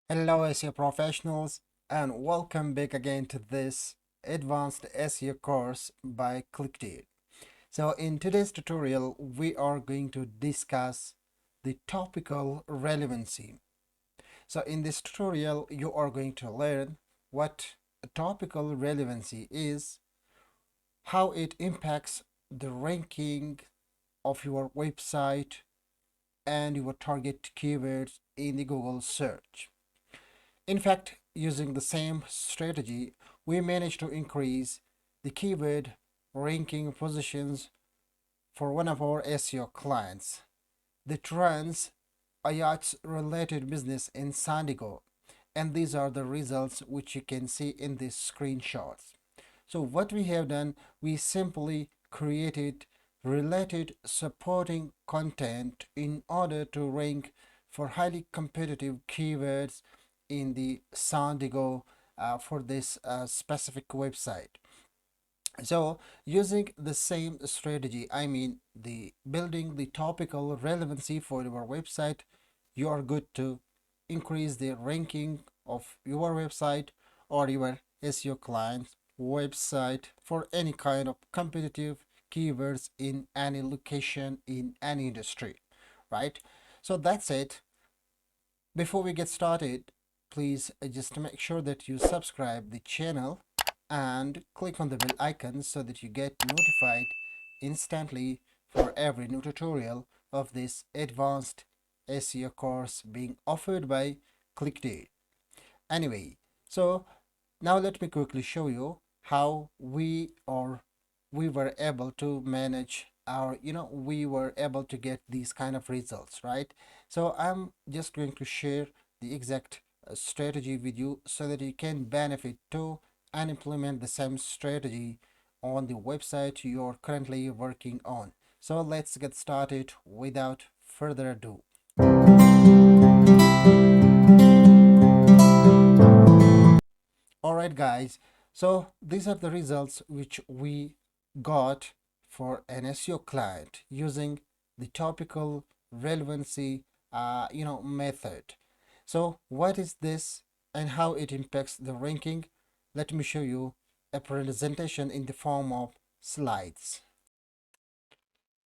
Hello SEO professionals and welcome back again to this advanced SEO course by ClickDeal. So in today's tutorial we are going to discuss the topical relevancy. So in this tutorial you are going to learn what a topical relevancy is, how it impacts the ranking of your website and your target keywords in the Google search. In fact, using the same strategy, we managed to increase the keyword ranking positions for one of our SEO clients that runs a yacht related business in San Diego. And these are the results which you can see in these screenshots. So what we have done, we simply created related supporting content in order to rank for highly competitive keywords in the San Diego for this specific website. So using the same strategy, I mean the building the topical relevancy for your website, you are good to increase the ranking of your website or your SEO client's website for any kind of competitive keywords in any location in any industry, right? So that's it. Before we get started, please just make sure that you subscribe the channel and click on the bell icon so that you get notified instantly for every new tutorial of this advanced SEO course being offered by ClickDeal. Anyway, so now let me quickly show you how we were able to manage our, we were able to get these kind of results, right? So I'm just going to share the exact strategy with you so that you can benefit too and implement the same strategy on the website you're currently working on. So let's get started without further ado. Alright guys, so these are the results which we got for an SEO client using the topical relevancy method. So what is this and how it impacts the ranking? Let me show you a presentation in the form of slides.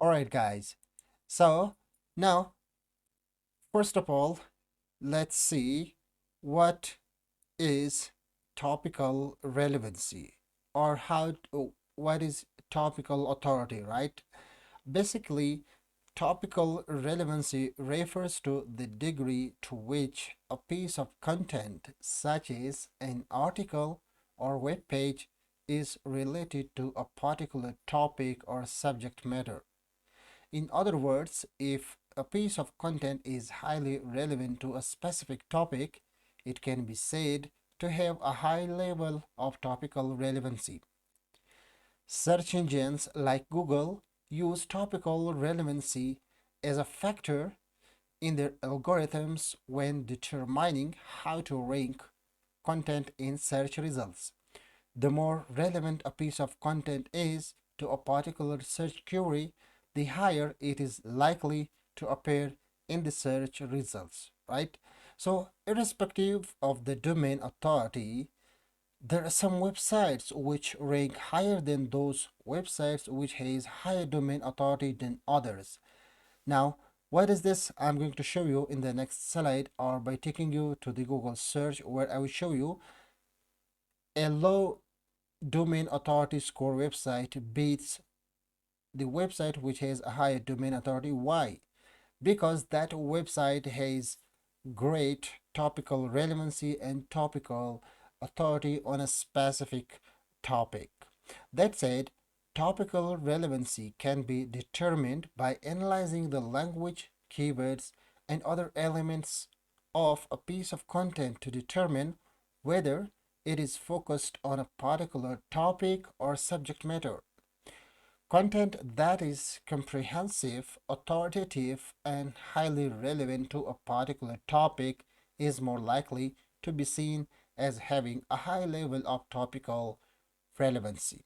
Alright guys, so now first of all let's see what is topical relevancy or what is topical authority, right? Basically, topical relevancy refers to the degree to which a piece of content, such as an article or web page, is related to a particular topic or subject matter. In other words, if a piece of content is highly relevant to a specific topic, it can be said to have a high level of topical relevancy. Search engines like Google use topical relevancy as a factor in their algorithms when determining how to rank content in search results. The more relevant a piece of content is to a particular search query, the higher it is likely to appear in the search results, right? So, irrespective of the domain authority, there are some websites which rank higher than those websites which has higher domain authority than others. Now, what is this? I'm going to show you in the next slide or by taking you to the Google search where I will show you a low domain authority score website beats the website which has a higher domain authority. Why? Because that website has great topical relevancy and topical authority on a specific topic. That said, topical relevancy can be determined by analyzing the language, keywords, and other elements of a piece of content to determine whether it is focused on a particular topic or subject matter. Content that is comprehensive, authoritative, and highly relevant to a particular topic is more likely to be seen as having a high level of topical relevancy.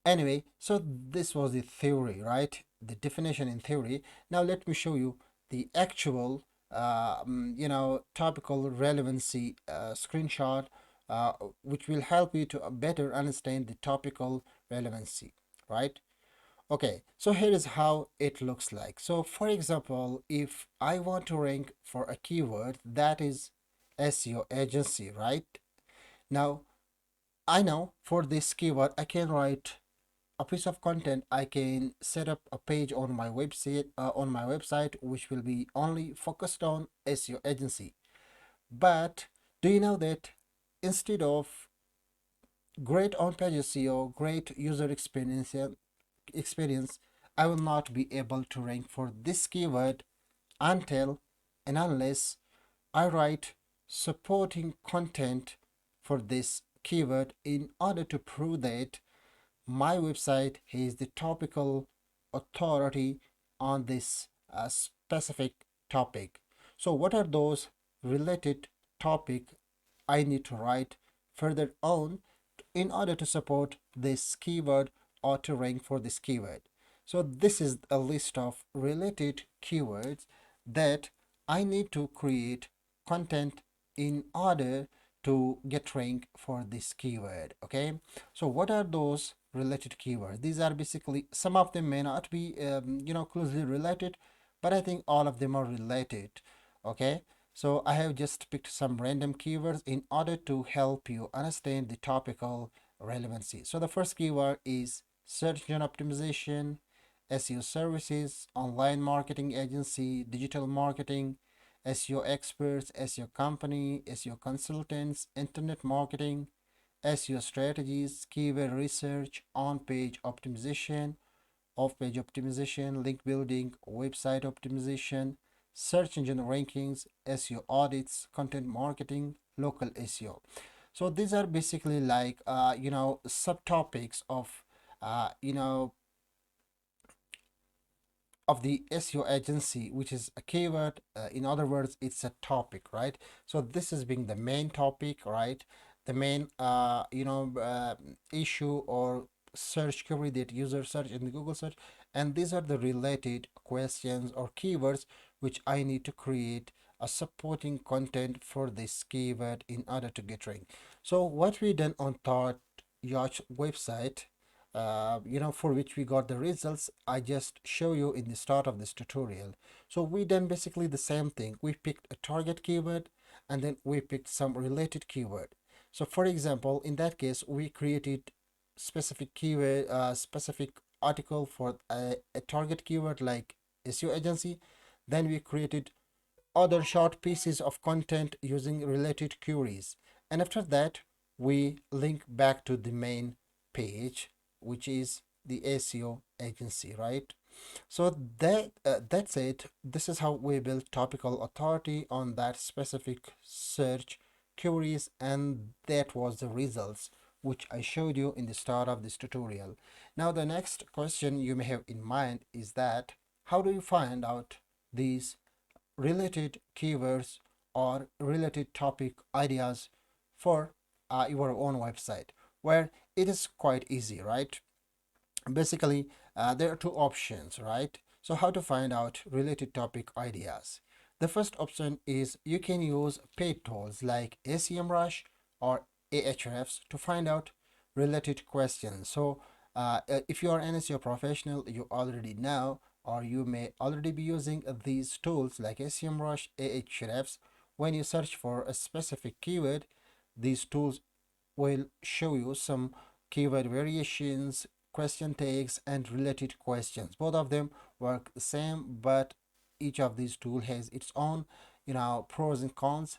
Anyway, so this was the theory, right? The definition in theory. Now let me show you the actual topical relevancy screenshot, uh, which will help you to better understand the topical relevancy, right? Okay, so here is how it looks like. So, for example, if I want to rank for a keyword that is SEO agency, right? Now, I know for this keyword, I can write a piece of content. I can set up a page on my website which will be only focused on SEO agency. But do you know that instead of great on-page SEO, great user experience, I will not be able to rank for this keyword until and unless I write supporting content for this keyword in order to prove that my website is the topical authority on this specific topic. So what are those related topic I need to write further on in order to support this keyword or to rank for this keyword? So this is a list of related keywords that I need to create content in order to get rank for this keyword. Okay, so what are those related keywords? These are basically, some of them may not be closely related, but I think all of them are related. Okay, so I have just picked some random keywords in order to help you understand the topical relevancy. So the first keyword is search engine optimization, SEO services, online marketing agency, digital marketing, SEO experts, SEO company, SEO consultants, internet marketing, SEO strategies, keyword research, on-page optimization, off-page optimization, link building, website optimization, search engine rankings, SEO audits, content marketing, local SEO. So these are basically like subtopics of the SEO agency, which is a keyword. In other words, it's a topic, right? So this is being the main topic, right? The main, issue or search query that user search in the Google search, and these are the related questions or keywords which I need to create a supporting content for this keyword in order to get ranked. So what we done on Thought Yacht website, for which we got the results, I just show you in the start of this tutorial. So we done basically the same thing. We picked a target keyword and then we picked some related keyword. So for example, in that case, we created specific keyword, specific article for a target keyword like SEO agency. Then we created other short pieces of content using related queries. And after that, we link back to the main page, which is the SEO agency, right? So that's it. This is how we build topical authority on that specific search queries, and that was the results which I showed you in the start of this tutorial. Now the next question you may have in mind is that how do you find out these related keywords or related topic ideas for your own website, where it is quite easy, right? Basically, there are two options, right? So how to find out related topic ideas? The first option is you can use paid tools like SEMrush or Ahrefs to find out related questions. So if you are an SEO professional, you already know, or you may already be using these tools like SEMrush, Ahrefs. When you search for a specific keyword, these tools will show you some keyword variations, question tags, and related questions. Both of them work the same, but each of these tools has its own, pros and cons.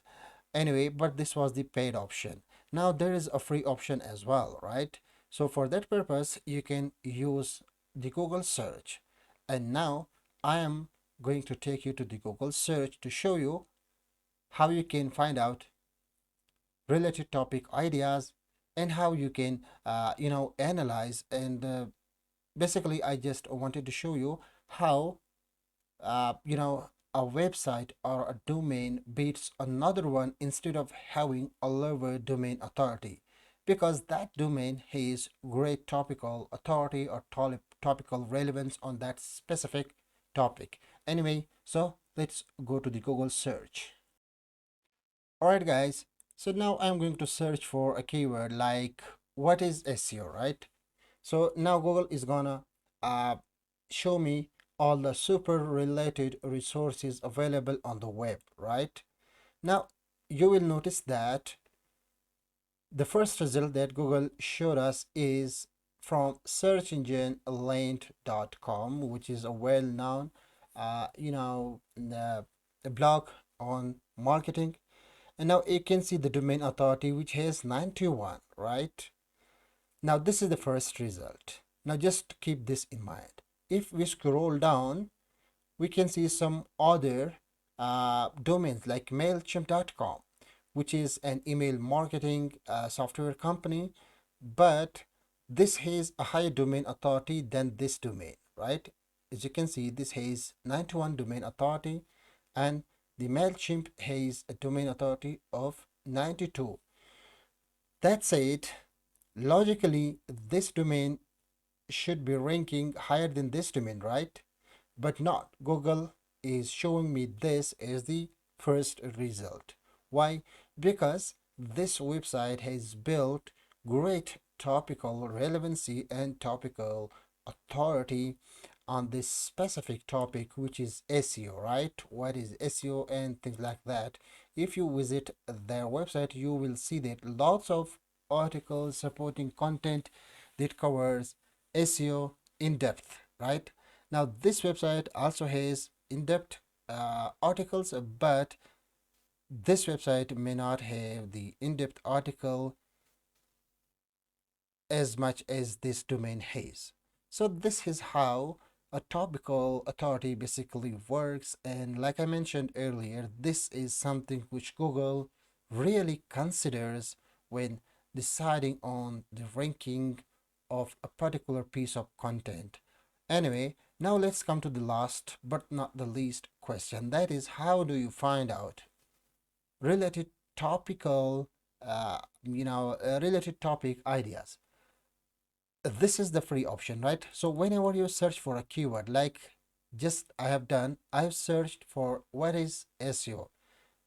Anyway, but this was the paid option. Now there is a free option as well, right? So for that purpose, you can use the Google search. And now I am going to take you to the Google search to show you how you can find out related topic ideas and how you can analyze and basically I just wanted to show you how uh, you know a website or a domain beats another one instead of having a lower domain authority, because that domain has great topical authority or topical relevance on that specific topic. Anyway, so let's go to the Google search. Alright guys, so now I'm going to search for a keyword like what is SEO, right? So now Google is gonna uh, show me all the super related resources available on the web, right? Now you will notice that the first result that Google showed us is from search engine lint.com, which is a well-known, a blog on marketing. And now you can see the domain authority, which has 91, right? Now this is the first result. Now just keep this in mind. If we scroll down, we can see some other domains like mailchimp.com, which is an email marketing software company, but this has a higher domain authority than this domain, right? As you can see, this has 91 domain authority, and the MailChimp has a domain authority of 92. That said, logically, this domain should be ranking higher than this domain, right? But not. Google is showing me this as the first result. Why? Because this website has built great topical relevancy and topical authority on this specific topic, which is SEO, right? What is SEO and things like that. If you visit their website, you will see that lots of articles supporting content that covers SEO in depth, right? Now, this website also has in-depth articles, but this website may not have the in-depth article as much as this domain has. So this is how a topical authority basically works. And like I mentioned earlier, this is something which Google really considers when deciding on the ranking of a particular piece of content. Anyway, now let's come to the last but not the least question. That is, how do you find out related topical, related topic ideas? This is the free option, right? So whenever you search for a keyword, like just I have done, I've searched for what is SEO.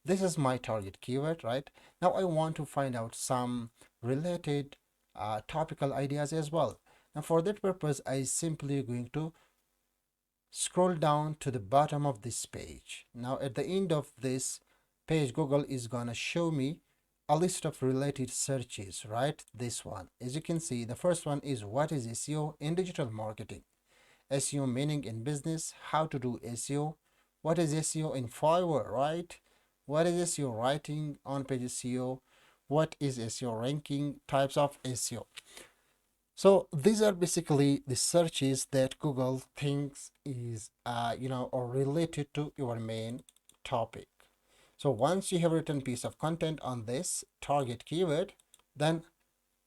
This is my target keyword, right? Now I want to find out some related topical ideas as well. Now for that purpose, I simply going to scroll down to the bottom of this page. Now at the end of this page, Google is gonna show me a list of related searches, right? This one. As you can see, the first one is what is SEO in digital marketing? SEO meaning in business, how to do SEO, what is SEO in Fiverr, right? What is SEO writing on page SEO? What is SEO ranking? Types of SEO. So these are basically the searches that Google thinks is, or related to your main topic. So once you have written piece of content on this target keyword, then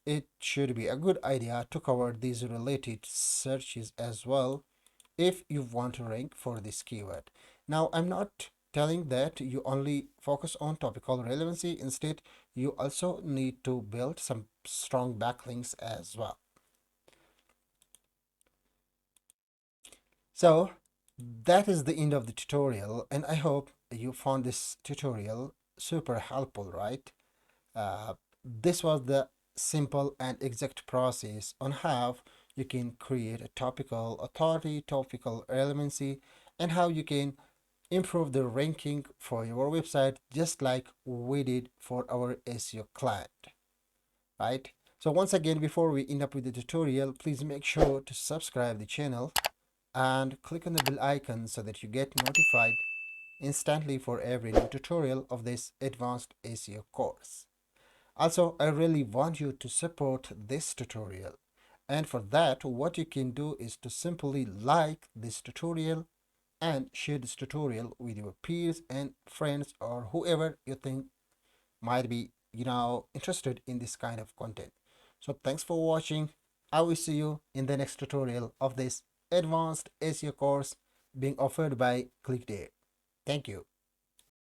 it should be a good idea to cover these related searches as well if you want to rank for this keyword. Now, I'm not telling that you only focus on topical relevancy. Instead, you also need to build some strong backlinks as well. So that is the end of the tutorial, and I hope you found this tutorial super helpful, right? Uh, this was the simple and exact process on how you can create a topical authority, topical relevancy, and how you can improve the ranking for your website, just like we did for our SEO client, right? So once again, before we end up with the tutorial, please make sure to subscribe the channel and click on the bell icon so that you get notified instantly for every new tutorial of this advanced SEO course. Also, I really want you to support this tutorial. And for that, what you can do is to simply like this tutorial and share this tutorial with your peers and friends or whoever you think might be, interested in this kind of content. So thanks for watching. I will see you in the next tutorial of this advanced SEO course being offered by ClickDare. Thank you.